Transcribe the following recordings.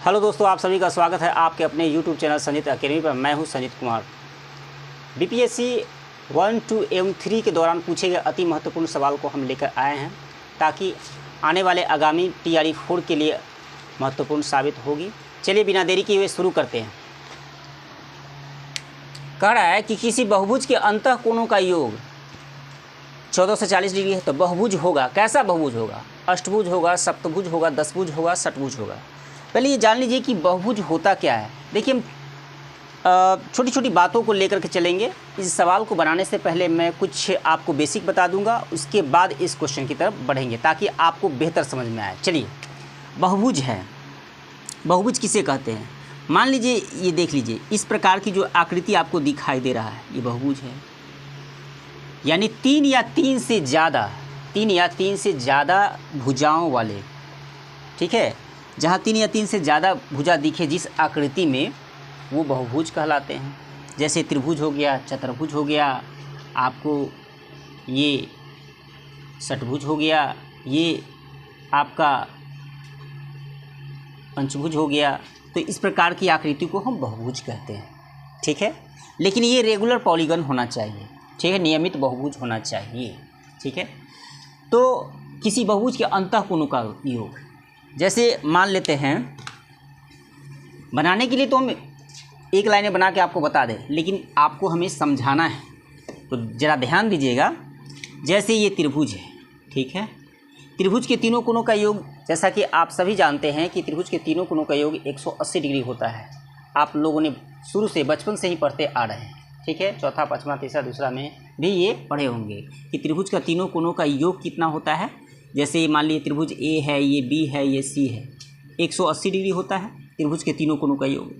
Hello दोस्तों, आप सभी का स्वागत है आपके अपने YouTube चैनल संजीत अकेडमी पर। मैं हूं Sanjeet Kumar. BPSC 1 to M3 के दौरान पूछे गए अति महत्वपूर्ण सवाल को हम लेकर आए हैं ताकि आने वाले आगामी TRE 4 के लिए महत्वपूर्ण साबित होगी। चलिए बिना देरी किए हुए शुरू करते हैं। कह रहा है कि किसी बहुभुज के अंतःकोणों का योग 14 से 40 डिग्री है तो बहुभुज होगा। कैसा बहुभुज होगा? अष्टभुज होगा, सप्तभुज होगा, दसभुज होगा, षटभुज होगा। पहले ये जान लीजिए कि बहुभुज होता क्या है। देखिए, हम छोटी छोटी बातों को लेकर के चलेंगे। इस सवाल को बनाने से पहले मैं कुछ आपको बेसिक बता दूंगा, उसके बाद इस क्वेश्चन की तरफ बढ़ेंगे ताकि आपको बेहतर समझ में आए। चलिए, बहुभुज है। बहुभुज किसे कहते हैं? मान लीजिए, ये देख लीजिए, इस प्रकार की जो आकृति आपको दिखाई दे रहा है ये बहुभुज है। यानी तीन या तीन से ज़्यादा भुजाओं वाले, ठीक है। जहाँ तीन या तीन से ज़्यादा भुजा दिखे जिस आकृति में, वो बहुभुज कहलाते हैं। जैसे त्रिभुज हो गया, चतुर्भुज हो गया, आपको ये षटभुज हो गया, ये आपका पंचभुज हो गया। तो इस प्रकार की आकृति को हम बहुभुज कहते हैं, ठीक है। लेकिन ये रेगुलर पॉलीगन होना चाहिए, ठीक है, नियमित बहुभुज होना चाहिए, ठीक है। तो किसी बहुभुज के अंतःकोणों का योग, जैसे मान लेते हैं, बनाने के लिए तो हम एक लाइनें बना के आपको बता दें, लेकिन आपको हमें समझाना है, तो ज़रा ध्यान दीजिएगा। जैसे ये त्रिभुज है, ठीक है। त्रिभुज के तीनों कोणों का योग, जैसा कि आप सभी जानते हैं कि त्रिभुज के तीनों कोणों का योग 180 डिग्री होता है। आप लोगों ने शुरू से बचपन से ही पढ़ते आ रहे हैं, ठीक है। चौथा, पाँचवा, तीसरा, दूसरा में भी ये पढ़े होंगे कि त्रिभुज का तीनों कोणों का योग कितना होता है। जैसे मान लीजिए त्रिभुज ए है, ये बी है, ये सी है, 180 डिग्री होता है त्रिभुज के तीनों कोणों का योग,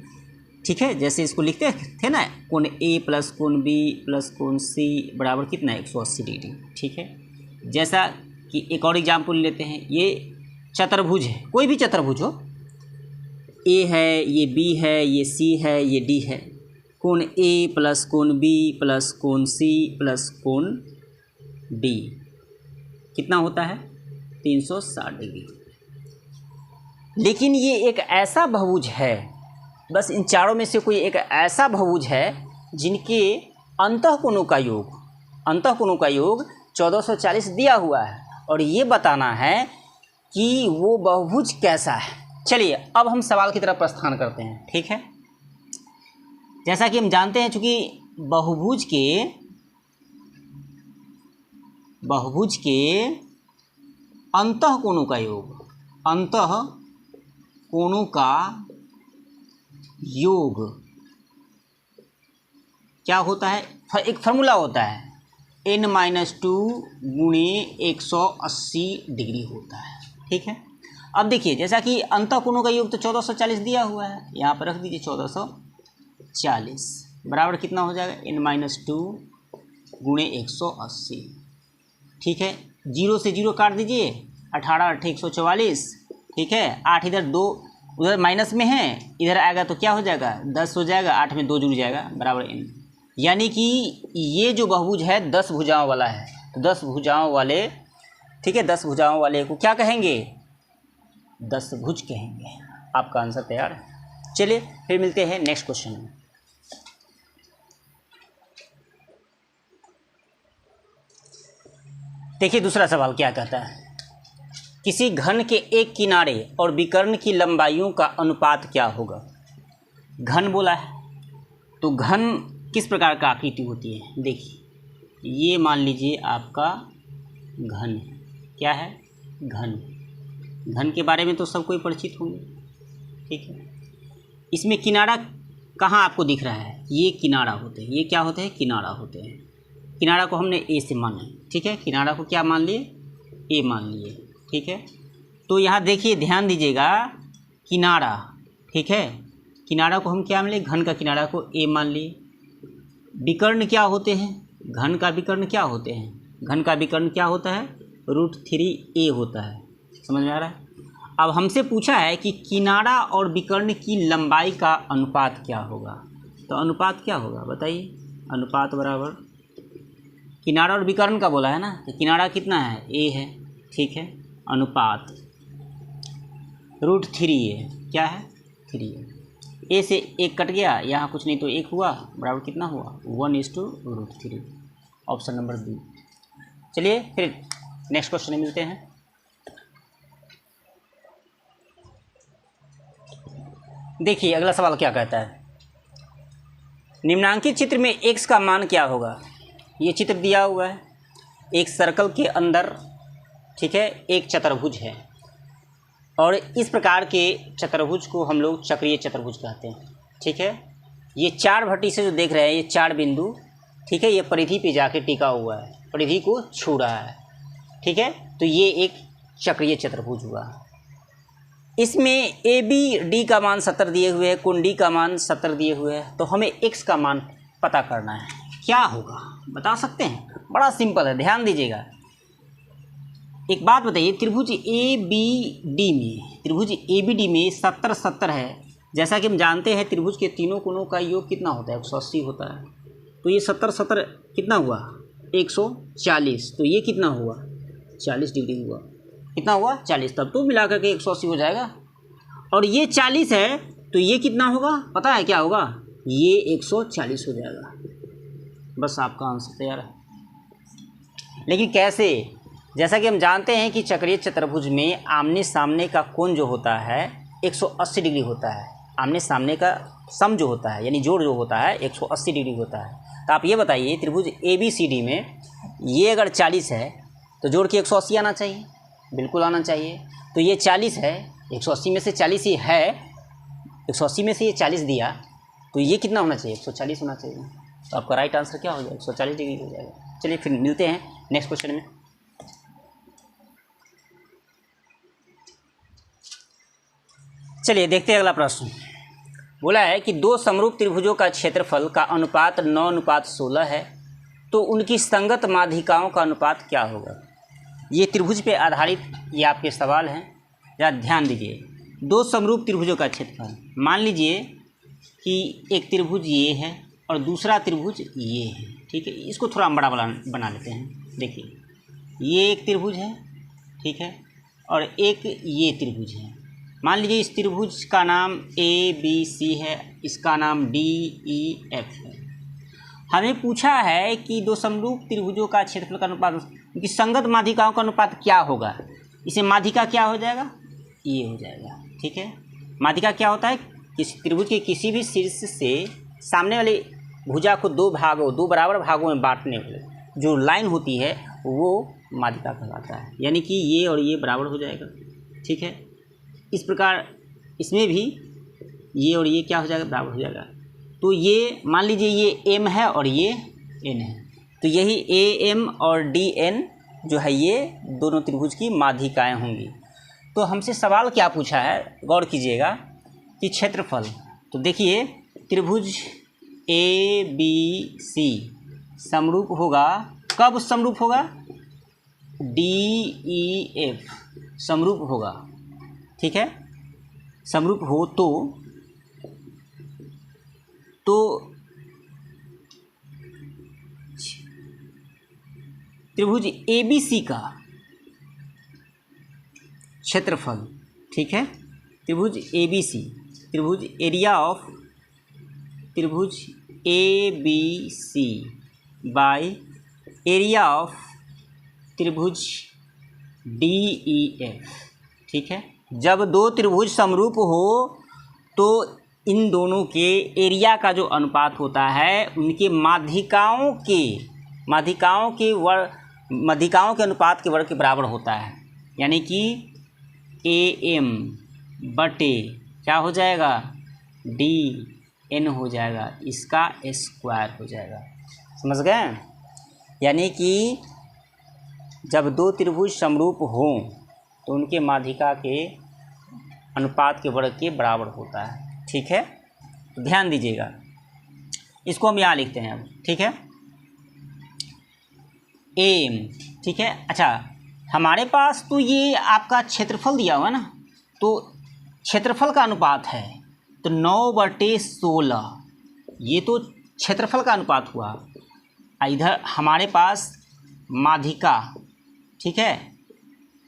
ठीक है। जैसे इसको लिखते थे ना, कोण ए प्लस कोण बी प्लस कोण सी बराबर कितना है? 180 डिग्री, ठीक है। जैसा कि एक और एग्जाम्पल लेते हैं, ये चतुर्भुज है, कोई भी चतुर्भुज हो, ए है, ये बी है, ये सी है, ये डी है। कोण ए प्लस कोण बी प्लस कोण सी प्लस कोण डी कितना होता है? 360 डिग्री। लेकिन ये एक ऐसा बहुभुज है, बस इन चारों में से कोई एक ऐसा बहुभुज है जिनके अंतःकोणों का योग 1440 दिया हुआ है, और ये बताना है कि वो बहुभुज कैसा है। चलिए, अब हम सवाल की तरफ प्रस्थान करते हैं, ठीक है। जैसा कि हम जानते हैं, चूँकि बहुभुज के अंतःकोणों का योग क्या होता है? एक फार्मूला होता है, n-2 गुणे 180 डिग्री होता है, ठीक है। अब देखिए, जैसा कि अंतःकोणों का योग तो 1440 दिया हुआ है, यहाँ पर रख दीजिए 1440 बराबर कितना हो जाएगा? n-2 गुणे 180, ठीक है। 0 से 0 काट दीजिए, 18 8 144, ठीक है। 8 इधर, 2 उधर माइनस में है, इधर आएगा तो क्या हो जाएगा? 10 हो जाएगा, 8 में 2 जुड़ जाएगा बराबर n। यानी कि ये जो बहुभुज है 10 भुजाओं वाला है, तो 10 भुजाओं वाले, ठीक है, 10 भुजाओं वाले को क्या कहेंगे? दशभुज कहेंगे। आपका आंसर तैयार है। चलिए फिर मिलते हैं नेक्स्ट क्वेश्चन में। देखिए दूसरा सवाल क्या कहता है, किसी घन के एक किनारे और विकर्ण की लंबाइयों का अनुपात क्या होगा? घन बोला है, तो घन किस प्रकार का आकृति होती है? देखिए, ये मान लीजिए आपका घन है। क्या है? घन के बारे में तो सब कोई परिचित होंगे, ठीक है। इसमें किनारा कहाँ आपको दिख रहा है? ये किनारा होते हैं। ये क्या होते हैं? किनारा होते हैं। किनारा को हमने ए से माना है, ठीक है। किनारा को क्या मान लिए? ए मान लिए, ठीक है। तो यहाँ देखिए, ध्यान दीजिएगा, किनारा, ठीक है, किनारा को हम क्या मान लिए? घन का किनारा को ए मान लिए। विकर्ण क्या होते हैं? घन का विकर्ण क्या होते हैं? घन का विकर्ण क्या होता है? √3a होता है। समझ में आ रहा है? अब हमसे पूछा है कि किनारा और विकर्ण की लंबाई का अनुपात क्या होगा, तो अनुपात क्या होगा बताइए? अनुपात बराबर किनारा और विकर्ण का बोला है ना, तो किनारा कितना है? a है, ठीक है। अनुपात √3 है, क्या है? 3 है। ए से 1 कट गया, यहाँ कुछ नहीं तो 1 हुआ, बराबर कितना हुआ 1:√3। Option number B. चलिए फिर नेक्स्ट क्वेश्चन में मिलते हैं। देखिए अगला सवाल क्या कहता है, निम्नांकित चित्र में x का मान क्या होगा। ये चित्र दिया हुआ है, एक सर्कल के अंदर, ठीक है, एक चतुर्भुज है और इस प्रकार के चतुर्भुज को हम लोग चक्रीय चतुर्भुज कहते हैं। ठीक है, ये 4 भट्टी से जो देख रहे हैं, ये 4 बिंदु, ठीक है, ये परिधि पे जाके टिका हुआ है, परिधि को छू रहा है। ठीक है, तो ये एक चक्रीय चतुर्भुज हुआ। इसमें ए बी डी का मान 70 दिए हुए हैं, कोण डी का मान 70 दिए हुए हैं, तो हमें x का मान पता करना है। क्या होगा बता सकते हैं? बड़ा सिंपल है, ध्यान दीजिएगा। एक बात बताइए, त्रिभुज ए बी डी में 70 70 है। जैसा कि हम जानते हैं त्रिभुज के तीनों कोणों का योग कितना होता है, 180 होता है। तो ये 70 70 कितना हुआ 140, तो ये कितना हुआ 40 डिग्री हुआ। कितना हुआ 40, तब तो मिला करके 180 हो जाएगा। और ये 40 है तो ये कितना होगा पता है क्या होगा, ये 140 हो जाएगा। बस आपका आंसर तैयार है। लेकिन कैसे? जैसा कि हम जानते हैं कि चक्रीय चतुर्भुज में आमने सामने का कोण जो होता है 180 डिग्री होता है। आमने सामने का सम जो होता है यानी जोड़ जो होता है 180 डिग्री होता है। तो आप ये बताइए, त्रिभुज ए बी सी डी में ये अगर 40 है तो जोड़ के 180 आना चाहिए, बिल्कुल आना चाहिए। तो ये 40 है, 180 में से 40 ही है, 180 में से ये 40 दिया, तो ये कितना होना चाहिए 140 होना चाहिए। तो आपका राइट आंसर क्या हो जाएगा 140 डिग्री हो जाएगा। चलिए फिर मिलते हैं नेक्स्ट क्वेश्चन में। चलिए देखते हैं अगला प्रश्न। बोला है कि 2 समरूप त्रिभुजों का क्षेत्रफल का अनुपात 9:16 है, तो उनकी संगत माध्यिकाओं का अनुपात क्या होगा। ये त्रिभुज पे आधारित ये आपके सवाल हैं, जरा ध्यान दीजिए। 2 समरूप त्रिभुजों का क्षेत्रफल, मान लीजिए कि एक त्रिभुज ये है और दूसरा त्रिभुज ये है। ठीक है, इसको थोड़ा हम बड़ा बना लेते हैं। देखिए ये एक त्रिभुज है, ठीक है, और एक ये त्रिभुज है। मान लीजिए इस त्रिभुज का नाम ए बी सी है, इसका नाम डी ई एफ है। हमें पूछा है कि 2 समरूप त्रिभुजों का क्षेत्रफल का अनुपात, उनकी संगत माध्यिकाओं का अनुपात क्या होगा। इसे माध्यिका क्या हो जाएगा, ये हो जाएगा। ठीक है, माध्यिका क्या होता है, किसी त्रिभुज के किसी भी शीर्ष से सामने वाली भुजा को 2 बराबर भागों में बांटने वाले जो लाइन होती है वो माध्यिका कहलाता है। यानी कि ये और ये बराबर हो जाएगा। ठीक है, इस प्रकार इसमें भी ये और ये क्या हो जाएगा, बराबर हो जाएगा। तो ये मान लीजिए ये m है और ये n है, तो यही ए एम और डी एन जो है ये दोनों त्रिभुज की माध्यिकाएं होंगी। तो हमसे सवाल क्या पूछा है, गौर कीजिएगा कि क्षेत्रफल। तो देखिए त्रिभुज ए बी सी समरूप होगा, कब समरूप होगा, डी ई एफ समरूप होगा। ठीक है, समरूप हो तो त्रिभुज ए बी सी का क्षेत्रफल, ठीक है, त्रिभुज ए बी सी, त्रिभुज एरिया ऑफ त्रिभुज A B C by area of त्रिभुज डी ई एफ। ठीक है, जब 2 त्रिभुज समरूप हो तो इन दोनों के एरिया का जो अनुपात होता है उनके माध्यिकाओं के अनुपात के वर्ग के बराबर होता है। यानी कि ए एम बटे क्या हो जाएगा, डी एन हो जाएगा, इसका स्क्वायर हो जाएगा। समझ गए? यानी कि जब 2 त्रिभुज समरूप हों तो उनके माध्यिका के अनुपात के वर्ग के बराबर होता है। ठीक है, तो ध्यान दीजिएगा, इसको हम यहाँ लिखते हैं अब। ठीक है, एम, ठीक है। अच्छा, हमारे पास तो ये आपका क्षेत्रफल दिया हुआ ना, तो क्षेत्रफल का अनुपात है तो 9/16, ये तो क्षेत्रफल का अनुपात हुआ। इधर हमारे पास माध्यिका, ठीक है,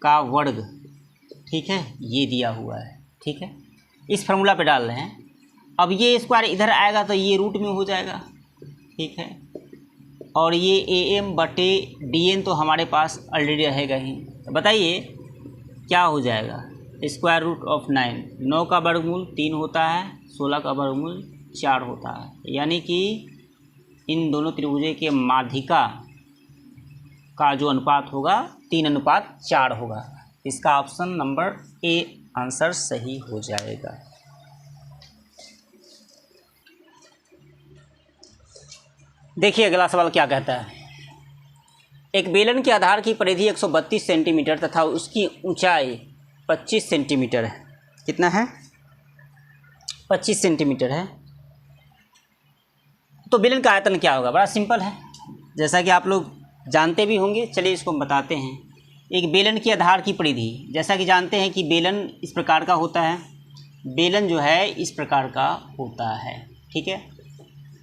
का वर्ग, ठीक है, ये दिया हुआ है। ठीक है, इस फार्मूला पे डाल रहे हैं। अब ये स्क्वायर इधर आएगा तो ये रूट में हो जाएगा, ठीक है। और ये AM/DN तो हमारे पास ऑलरेडी रहेगा ही। तो बताइए क्या हो जाएगा, स्क्वायर रूट ऑफ 9, 9 का वर्गमूल 3 होता है, 16 का वर्गमूल 4 होता है, यानी कि इन दोनों त्रिभुजों के माध्यिका का जो अनुपात होगा 3:4 होगा। इसका ऑप्शन नंबर ए आंसर सही हो जाएगा। देखिए अगला सवाल क्या कहता है। एक बेलन के आधार की परिधि 132 सेंटीमीटर तथा उसकी ऊंचाई 25 सेंटीमीटर है। कितना है? 25 सेंटीमीटर है। तो बेलन का आयतन क्या होगा? बड़ा सिंपल है, जैसा कि आप लोग जानते भी होंगे। चलिए इसको हम बताते हैं। एक बेलन के आधार की परिधि, जैसा कि जानते हैं कि बेलन इस प्रकार का होता है। बेलन जो है इस प्रकार का होता है, ठीक है।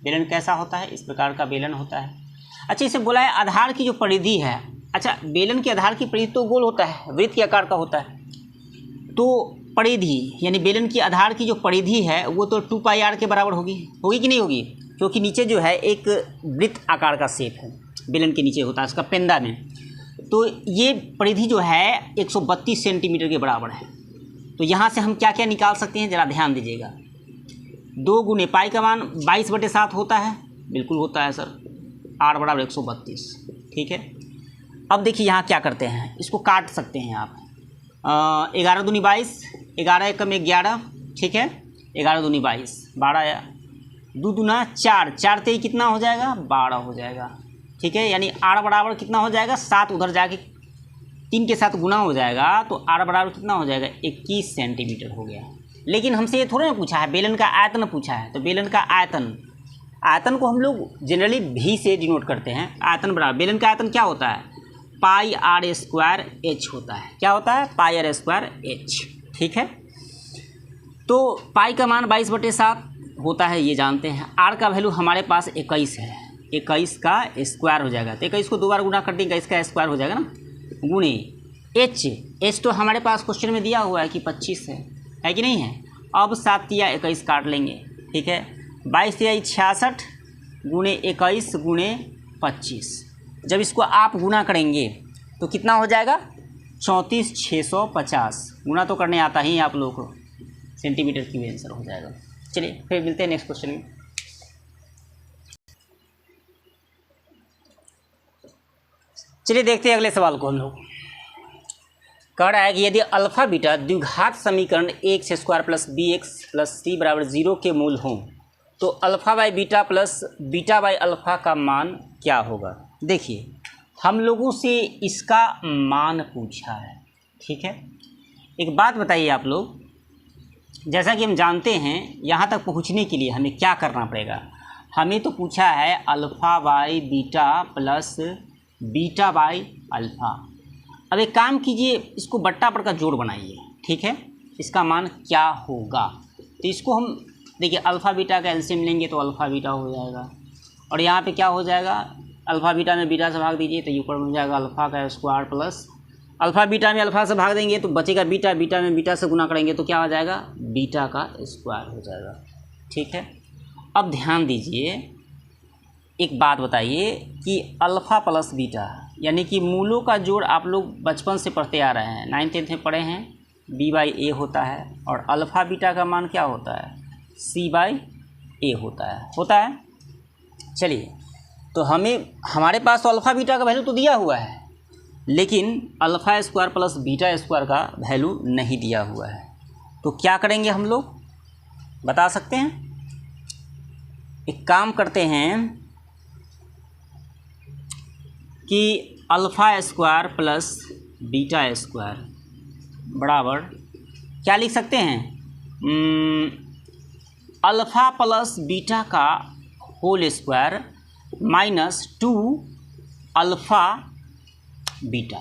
बेलन कैसा होता है? इस प्रकार का बेलन होता है। अच्छा, इसे बोला है आधार की जो परिधि है। अच्छा, बेलन के आधार की परिधि तो गोल होता है, वृत्त के आकार का होता है। तो परिधि यानी बेलन की आधार की जो परिधि है वो तो 2πr के बराबर होगी कि नहीं होगी? क्योंकि नीचे जो है एक वृत्त आकार का शेप है, बेलन के नीचे होता है उसका पेंदा में। तो ये परिधि जो है 132 सेंटीमीटर के बराबर है। तो यहाँ से हम क्या क्या निकाल सकते हैं, ज़रा ध्यान दीजिएगा। 2 गुने पाई का मान 22/7 होता है, बिल्कुल होता है सर, r बराबर 132, ठीक है। अब देखिए यहाँ क्या करते हैं, इसको काट सकते हैं आप। 11 दूनी 22, 11 एकम 11, ठीक है। 11 दूनी 22, 12 या 2 दूना 4, 4 तेई कितना हो जाएगा? 12 हो जाएगा, ठीक है। यानी r बराबर कितना हो जाएगा? 7 उधर जाके 3 के साथ गुना हो जाएगा, तो r बराबर कितना हो जाएगा? 21 सेंटीमीटर हो गया। लेकिन हमसे ये थोड़ा ना पूछा है, बेलन का आयतन पूछा है। तो बेलन का आयतन को हम लोग जनरली v से डिनोट करते हैं। आयतन बराबर, बेलन का आयतन क्या होता है? πr² होता है। क्या होता है? πr²h, ठीक है। तो पाई का मान 22/7 होता है, ये जानते हैं। r का वैल्यू हमारे पास 21 है, 21 का स्क्वायर हो जाएगा। तो 21 को 2 बार गुना कर देंगे, इसका स्क्वायर हो जाएगा ना, गुणे h तो हमारे पास क्वेश्चन में दिया हुआ है कि 25 है कि नहीं है। अब 7 या 21 काट लेंगे, ठीक है। 22 या 66 गुणे 21 गुणे 25। जब इसको आप गुना करेंगे तो कितना हो जाएगा? 34,650। गुना तो करने आता ही आप लोगों को, सेंटीमीटर की आंसर हो जाएगा। चलिए फिर मिलते हैं नेक्स्ट क्वेश्चन में। चलिए देखते हैं अगले सवाल को हम लोग। कह रहा है कि यदि अल्फा बीटा द्विघात समीकरण x² + bx + c = 0 के मूल हों तो alpha by beta plus beta by alpha का मान क्या होगा? देखिए हम लोगों से इसका मान पूछा है, ठीक है। एक बात बताइए आप लोग, जैसा कि हम जानते हैं यहाँ तक पहुँचने के लिए हमें क्या करना पड़ेगा। हमें तो पूछा है alpha by beta plus beta by alpha. अब एक काम कीजिए, इसको बट्टा पर का जोड़ बनाइए, ठीक है। इसका मान क्या होगा? तो इसको हम देखिए अल्फ़ा बीटा का एलसीएम लेंगे तो अल्फ़ा बीटा हो जाएगा, और यहाँ पे क्या हो जाएगा? अल्फ़ा बीटा में बीटा से भाग दीजिए तो ऊपर में जाएगा अल्फ़ा का स्क्वायर प्लस अल्फ़ा बीटा में अल्फ़ा से भाग देंगे तो बचेगा बीटा, बीटा में बीटा से गुना करेंगे तो क्या हो जाएगा? बीटा का स्क्वायर हो जाएगा, ठीक है। अब ध्यान दीजिए, एक बात बताइए कि अल्फ़ा प्लस बीटा यानी कि मूलों का जोड़ आप लोग बचपन से पढ़ते आ रहे हैं, 9th-10th में पढ़े हैं, b/a होता है, और अल्फ़ा बीटा का मान क्या होता है? c/a होता है। चलिए, तो हमारे पास तो अल्फ़ा बीटा का वैल्यू तो दिया हुआ है, लेकिन alpha square plus beta square का वैल्यू नहीं दिया हुआ है। तो क्या करेंगे हम लोग, बता सकते हैं? एक काम करते हैं कि alpha square plus beta square बराबर क्या लिख सकते हैं? अल्फ़ा प्लस बीटा का whole square minus 2 alpha beta.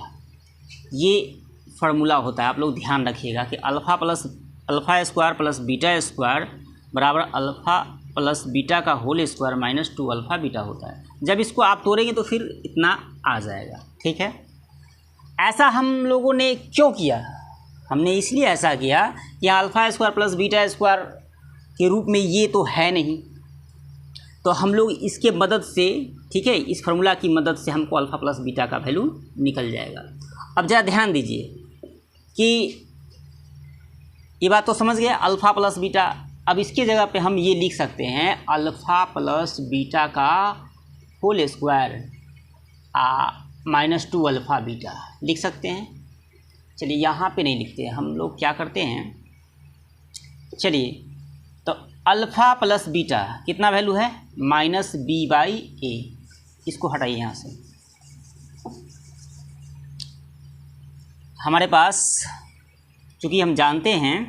ये फार्मूला होता है, आप लोग ध्यान रखिएगा कि alpha square plus beta square बराबर अल्फ़ा प्लस बीटा का whole square minus 2 alpha beta होता है। जब इसको आप तोड़ेंगे तो फिर इतना आ जाएगा, ठीक है। ऐसा हम लोगों ने क्यों किया? हमने इसलिए ऐसा किया कि alpha square plus beta square के रूप में ये तो है नहीं, तो हम लोग इसके मदद से, ठीक है, इस फार्मूला की मदद से हमको अल्फ़ा प्लस बीटा का वैल्यू निकल जाएगा। अब ज़रा ध्यान दीजिए कि ये बात तो समझ गए, अल्फ़ा प्लस बीटा। अब इसके जगह पे हम ये लिख सकते हैं अल्फ़ा प्लस बीटा का होल स्क्वायर -2 अल्फ़ा बीटा लिख सकते हैं। चलिए यहाँ पे नहीं लिखते हैं, हम लोग क्या करते हैं, चलिए तो अल्फ़ा प्लस बीटा कितना वैल्यू है -b/a, इसको हटाइए यहाँ से। हमारे पास चूँकि हम जानते हैं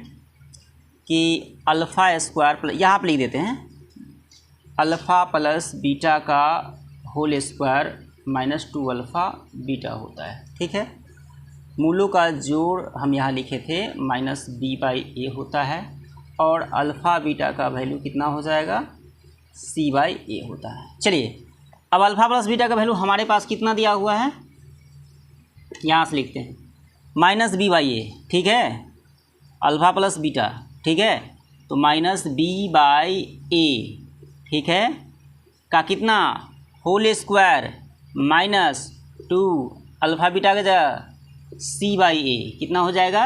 कि अल्फ़ा स्क्वायर प्लस, यहाँ पर लिख देते हैं अल्फ़ा प्लस बीटा का होल स्क्वायर -2 अल्फ़ा बीटा होता है, ठीक है। मूलों का जोड़ हम यहाँ लिखे थे -b/a होता है, और अल्फ़ा बीटा का वैल्यू कितना हो जाएगा c/a होता है। चलिए अब अल्फ़ा प्लस बीटा का वैल्यू हमारे पास कितना दिया हुआ है, यहाँ से लिखते हैं -b/a, ठीक है, अल्फ़ा प्लस बीटा, ठीक है, तो -b/a, ठीक है, का कितना होल स्क्वायर -2 अल्फ़ा बीटा का जगह c/a कितना हो जाएगा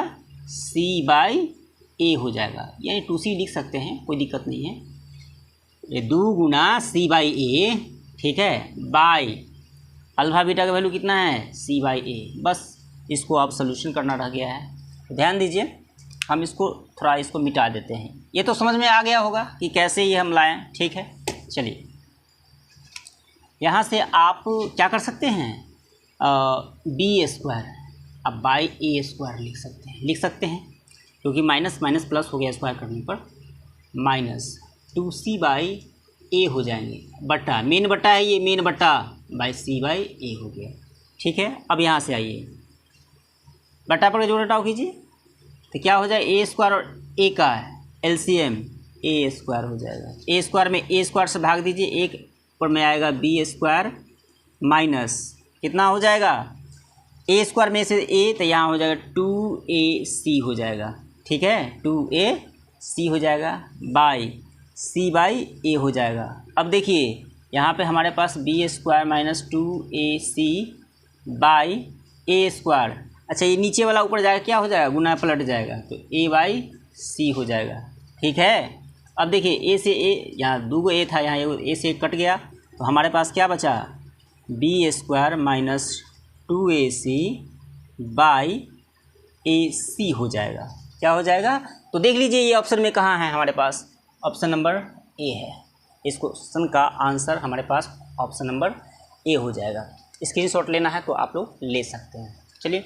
c/a हो जाएगा, यानी 2c लिख सकते हैं, कोई दिक्कत नहीं है। ये 2 गुना c/a, ठीक है, बाई अल्फ़ा बीटा का वैल्यू कितना है c/a। बस इसको आप सोल्यूशन करना रह गया है। ध्यान दीजिए, हम इसको थोड़ा इसको मिटा देते हैं। ये तो समझ में आ गया होगा कि कैसे ये हम लाएं, ठीक है। चलिए यहाँ से आप क्या कर सकते हैं, b स्क्वायर अब बाई a स्क्वायर लिख सकते हैं, क्योंकि माइनस माइनस प्लस हो गया स्क्वायर करने पर, -2c/a हो जाएंगे, बट्टा मेन बट्टा है ये, मेन बट्टा बाई c/a हो गया, ठीक है। अब यहाँ से आइए बट्टा पर जोड़ घटाव कीजिए, तो क्या हो जाए a स्क्वायर और a का LCM a स्क्वायर हो जाएगा। a स्क्वायर में a स्क्वायर से भाग दीजिए, एक पर में आएगा b स्क्वायर माइनस कितना हो जाएगा a स्क्वायर में से a, तो यहाँ हो जाएगा 2ac हो जाएगा, ठीक है, 2ac हो जाएगा बाई c/a हो जाएगा। अब देखिए यहाँ पे हमारे पास b square -2ac by a square, अच्छा ये नीचे वाला ऊपर जाएगा, क्या हो जाएगा गुना पलट जाएगा, तो a/c हो जाएगा, ठीक है। अब देखिए a से a, यहाँ 2 a था, यहाँ a से कट गया, तो हमारे पास क्या बचा b square -2ac by ac हो जाएगा, क्या हो जाएगा। तो देख लीजिए ये ऑप्शन में कहाँ है, हमारे पास ऑप्शन नंबर ए है। इस क्वेश्चन का आंसर हमारे पास ऑप्शन नंबर ए हो जाएगा। स्क्रीनशॉट लेना है तो आप लोग ले सकते हैं। चलिए